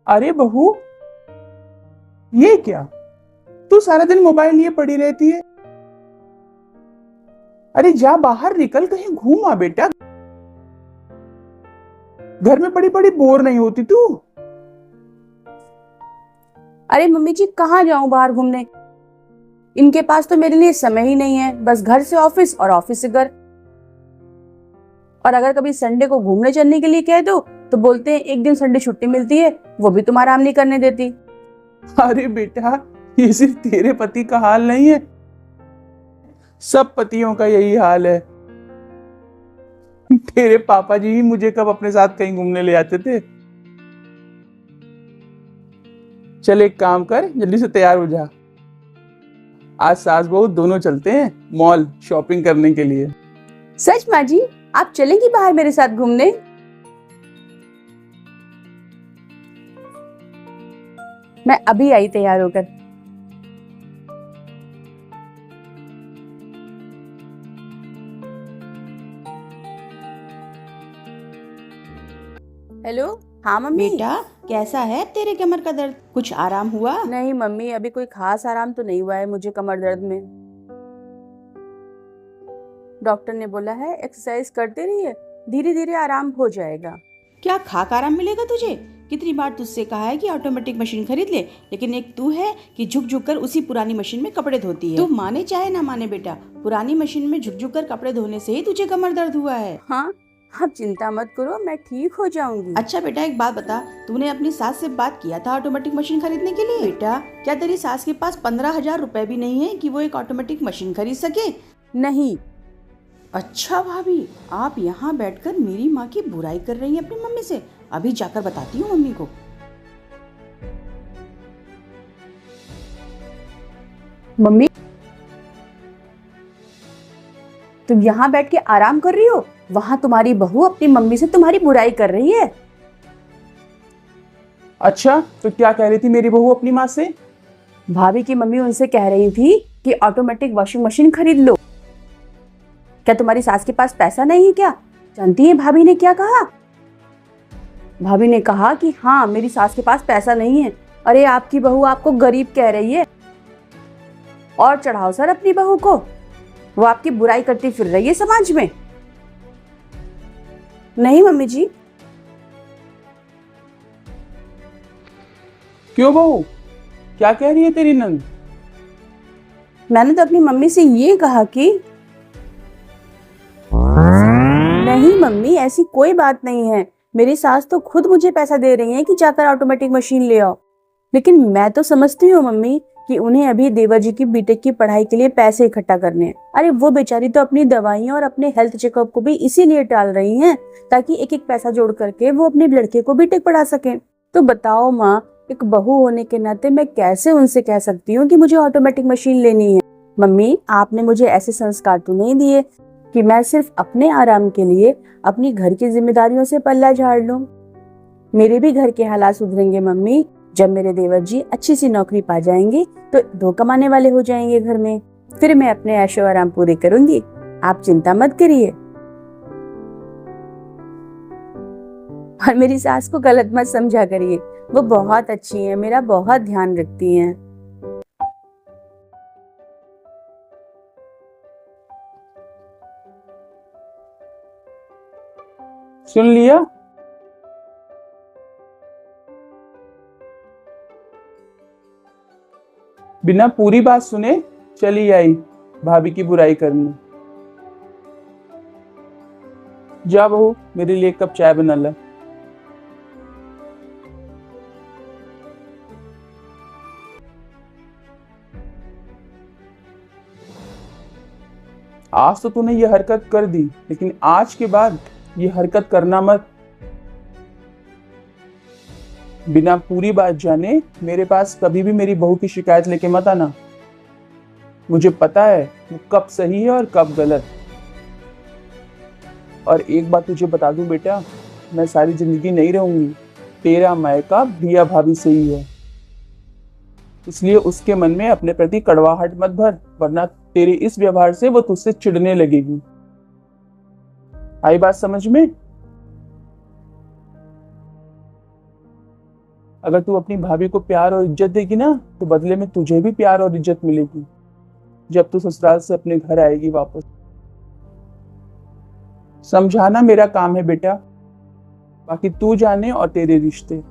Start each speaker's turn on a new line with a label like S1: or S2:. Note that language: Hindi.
S1: अरे बहू, ये क्या? तू सारा दिन मोबाइल लिए पड़ी रहती है। अरे जा बाहर निकल, कहीं घूम आ बेटा। घर में पड़ी पड़ी बोर नहीं होती तू?
S2: अरे मम्मी जी, कहाँ जाऊं बाहर घूमने। इनके पास तो मेरे लिए समय ही नहीं है, बस घर से ऑफिस और ऑफिस से घर। और अगर कभी संडे को घूमने चलने के लिए कह दो तो बोलते हैं एक दिन संडे छुट्टी मिलती है, वो भी तुम आराम नहीं करने देती।
S1: अरे बेटा, ये सिर्फ तेरे पति का हाल नहीं है, सब पतियों का यही हाल है। तेरे पापा जी ही मुझे कब अपने साथ कहीं घूमने ले आते थे। चल एक काम कर, जल्दी से तैयार हो जा। आज सास बहू दोनों चलते हैं मॉल शॉपिंग करने के लिए।
S2: सच माँ जी, आप चलेंगी बाहर मेरे साथ घूमने? मैं अभी आई तैयार होकर। हेलो। हाँ मम्मी।
S3: बेटा, कैसा है तेरे कमर का दर्द? कुछ आराम हुआ?
S2: नहीं मम्मी, अभी कोई खास आराम तो नहीं हुआ है मुझे कमर दर्द में। डॉक्टर ने बोला है एक्सरसाइज करते रहिए, धीरे धीरे आराम हो जाएगा।
S3: क्या खाक आराम मिलेगा तुझे? कितनी बार तुझसे कहा है कि ऑटोमेटिक मशीन खरीद ले, लेकिन एक तू है कि झुक झुक कर उसी पुरानी मशीन में कपड़े धोती है। तू माने चाहे ना माने बेटा, पुरानी मशीन में झुक झुक कर कपड़े धोने से ही तुझे कमर दर्द हुआ है।
S2: हाँ, आप चिंता मत करो, मैं ठीक हो जाऊंगी।
S3: अच्छा बेटा, एक बात बता, तूने अपनी सास से बात किया था ऑटोमेटिक मशीन खरीदने के लिए? बेटा, क्या तेरी सास के पास 15,000 रुपए भी नहीं है कि वो एक ऑटोमेटिक मशीन खरीद सके?
S2: नहीं।
S3: अच्छा भाभी, आप यहाँ बैठकर मेरी माँ की बुराई कर रही हैं अपनी मम्मी से। अभी जाकर बताती हूँ मम्मी को।
S2: मम्मी, तुम यहाँ बैठ के आराम कर रही हो, वहाँ तुम्हारी बहू अपनी मम्मी से तुम्हारी बुराई कर रही है।
S1: अच्छा, तो क्या कह रही थी मेरी बहू अपनी माँ से?
S2: भाभी की मम्मी उनसे कह रही थी कि ऑटोमेटिक वॉशिंग मशीन खरीद लो। क्या तुम्हारी सास के पास पैसा नहीं है क्या? जानती है भाभी ने क्या कहा? भाभी ने कहा कि हाँ, मेरी सास के पास पैसा नहीं है। अरे आपकी बहू आपको गरीब कह रही है। और चढ़ाओ सर अपनी बहू को, वो आपकी बुराई करती फिर रही है समाज में। नहीं मम्मी जी।
S1: क्यों बहू, क्या कह रही है तेरी नंद?
S2: मैंने तो अपनी मम्मी से ये कहा कि नहीं मम्मी, ऐसी कोई बात नहीं है। मेरी सास तो खुद मुझे पैसा दे रही है कि जाकर ऑटोमेटिक मशीन ले आओ। लेकिन मैं तो समझती हूँ मम्मी कि उन्हें अभी देवर जी की बीटेक की पढ़ाई के लिए पैसे इकट्ठा करने हैं। अरे वो बेचारी तो अपनी दवाइयाँ और अपने हेल्थ चेकअप को भी इसीलिए टाल रही हैं ताकि एक एक पैसा जोड़ करके वो अपने लड़के को बीटेक पढ़ा सके। तो बताओ माँ, एक बहू होने के नाते मैं कैसे उनसे कह सकती हूँ कि मुझे ऑटोमेटिक मशीन लेनी है? मम्मी, आपने मुझे ऐसे संस्कार तो नहीं दिए कि मैं सिर्फ अपने आराम के लिए अपनी घर की जिम्मेदारियों से पल्ला झाड़ लूं। मेरे भी घर के हालात सुधरेंगे मम्मी। जब मेरे देवर जी अच्छी सी नौकरी पा जाएंगे तो दो कमाने वाले हो जाएंगे घर में, फिर मैं अपने ऐशो आराम पूरे करूंगी। आप चिंता मत करिए। और मेरी सास को गलत मत समझा करिए, वो बहुत अच्छी हैं, मेरा बहुत ध्यान रखती हैं।
S1: सुन लिया? बिना पूरी बात सुने चली आई भाभी की बुराई करने। जा बहू, मेरे लिए एक कप चाय बना ला। आज तो तूने ये हरकत कर दी, लेकिन आज के बाद ये हरकत करना मत। बिना पूरी बात जाने मेरे पास कभी भी मेरी बहू की शिकायत लेके मत आना। मुझे पता है वो कब सही है और कब गलत। और एक बात तुझे बता दूं बेटा, मैं सारी जिंदगी नहीं रहूंगी। तेरा मायका भैया भाभी से ही है, इसलिए उसके मन में अपने प्रति कड़वाहट मत भर, वरना तेरे इस व्यवहार से वो तुझसे चिढ़ने लगेगी। आई बात समझ में? अगर तू अपनी भाभी को प्यार और इज्जत देगी ना तो बदले में तुझे भी प्यार और इज्जत मिलेगी जब तू ससुराल से अपने घर आएगी वापस। समझाना मेरा काम है बेटा, बाकी तू जाने और तेरे रिश्ते।